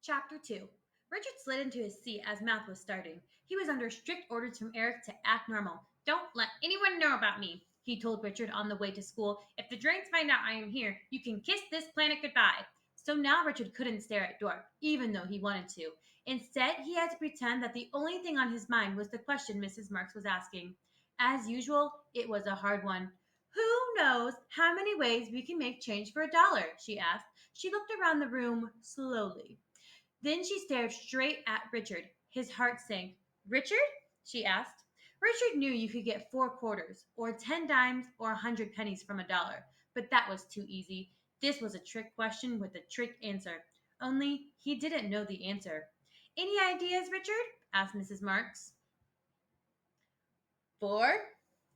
Chapter 2. Richard slid into his seat as math was starting. He was under strict orders from Eric to act normal. Don't let anyone know about me, he told Richard on the way to school. If the Drains find out I am here, you can kiss this planet goodbye. So now Richard couldn't stare at Dorf, even though he wanted to. Instead, he had to pretend that the only thing on his mind was the question Mrs. Marks was asking. As usual, it was a hard one. Who knows how many ways we can make change for $1? She asked. She looked around the room slowly. Then she stared straight at Richard. His heart sank. Richard? She asked. Richard knew you could get 4 quarters, or 10 dimes, or 100 pennies from $1, but that was too easy. This was a trick question with a trick answer. Only he didn't know the answer. Any ideas, Richard? Asked Mrs. Marks. 4?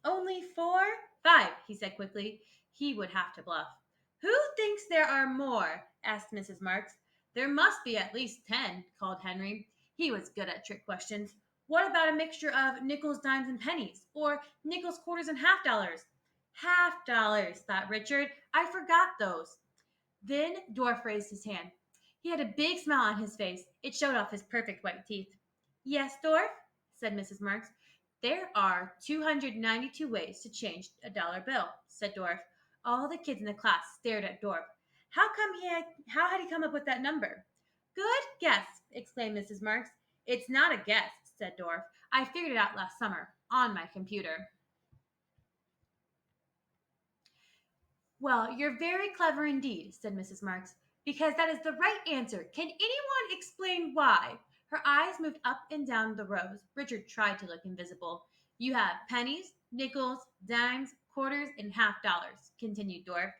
Only 4? 5, he said quickly. He would have to bluff. Who thinks there are more? Asked Mrs. Marks. There must be at least 10, called Henry. He was good at trick questions. What about a mixture of nickels, dimes, and pennies? Or nickels, quarters, and half dollars? Half dollars, thought Richard. I forgot those. Then Dwarf raised his hand. He had a big smile on his face. It showed off his perfect white teeth. Yes, Dwarf, said Mrs. Marks. There are 292 ways to change a dollar bill, said Dwarf. All the kids in the class stared at Dwarf. How had he come up with that number? Good guess, exclaimed Mrs. Marks. It's not a guess, said Dwarf. I figured it out last summer on my computer. Well, you're very clever indeed, said Mrs. Marks, because that is the right answer. Can anyone explain why? Her eyes moved up and down the rows. Richard tried to look invisible. You have pennies, nickels, dimes, quarters, and half dollars, continued Dorf.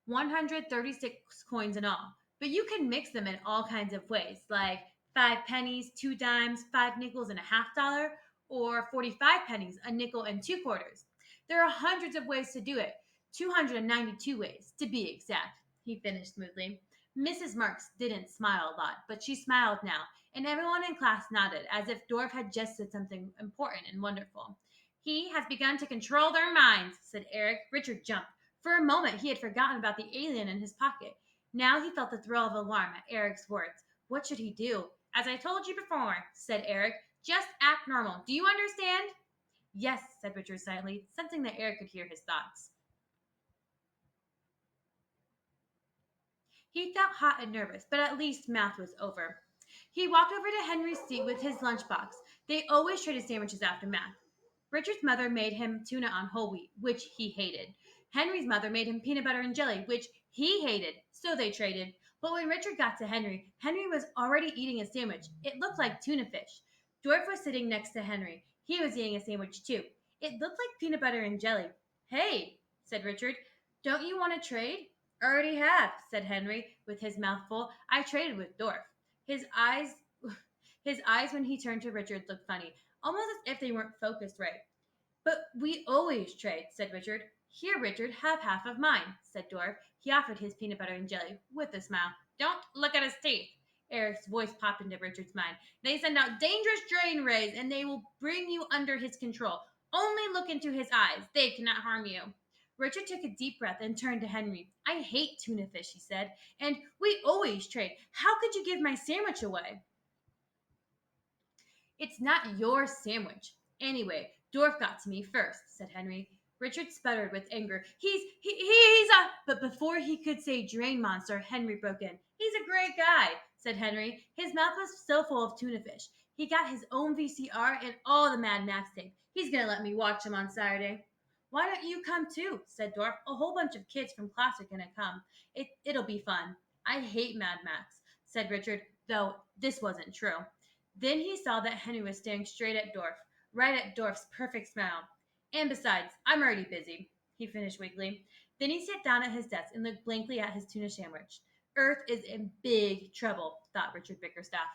136 coins in all. But you can mix them in all kinds of ways, like 5 pennies, 2 dimes, 5 nickels, and a half dollar, or 45 pennies, a nickel, and 2 quarters. There are hundreds of ways to do it, 292 ways to be exact, he finished smoothly. Mrs. Marks didn't smile a lot, but she smiled now, and everyone in class nodded as if Dorf had just said something important and wonderful. He has begun to control their minds, said Eric. Richard jumped. For a moment, he had forgotten about the alien in his pocket. Now he felt the thrill of alarm at Eric's words. What should he do? As I told you before, said Eric, just act normal. Do you understand? Yes, said Richard silently, sensing that Eric could hear his thoughts. He felt hot and nervous, but at least math was over. He walked over to Henry's seat with his lunchbox. They always traded sandwiches after math. Richard's mother made him tuna on whole wheat, which he hated. Henry's mother made him peanut butter and jelly, which he hated, so they traded. But when Richard got to Henry, Henry was already eating a sandwich. It looked like tuna fish. Dorf was sitting next to Henry. He was eating a sandwich too. It looked like peanut butter and jelly. Hey, said Richard, don't you want to trade? Already have, said Henry, with his mouth full. I traded with Dorf. His eyes his eyes when he turned to Richard looked funny, almost as if they weren't focused right. But we always trade, said Richard. Here, Richard, have half of mine, said Dorf. He offered his peanut butter and jelly with a smile. Don't look at his teeth. Eric's voice popped into Richard's mind. They send out dangerous drain rays, and they will bring you under his control. Only look into his eyes. They cannot harm you. Richard took a deep breath and turned to Henry. I hate tuna fish, he said, and we always trade. How could you give my sandwich away? It's not your sandwich. Anyway, Dorf got to me first, said Henry. Richard sputtered with anger. He's a. But before he could say drain monster, Henry broke in. He's a great guy, said Henry. His mouth was still full of tuna fish. He got his own VCR and all the Mad Max tape. He's going to let me watch him on Saturday. Why don't you come too? Said Dorf. A whole bunch of kids from class are going to come. It'll be fun. I hate Mad Max, said Richard, though this wasn't true. Then he saw that Henry was staring straight at Dorf, right at Dorf's perfect smile. And besides, I'm already busy, he finished weakly. Then he sat down at his desk and looked blankly at his tuna sandwich. Earth is in big trouble, thought Richard Bickerstaff.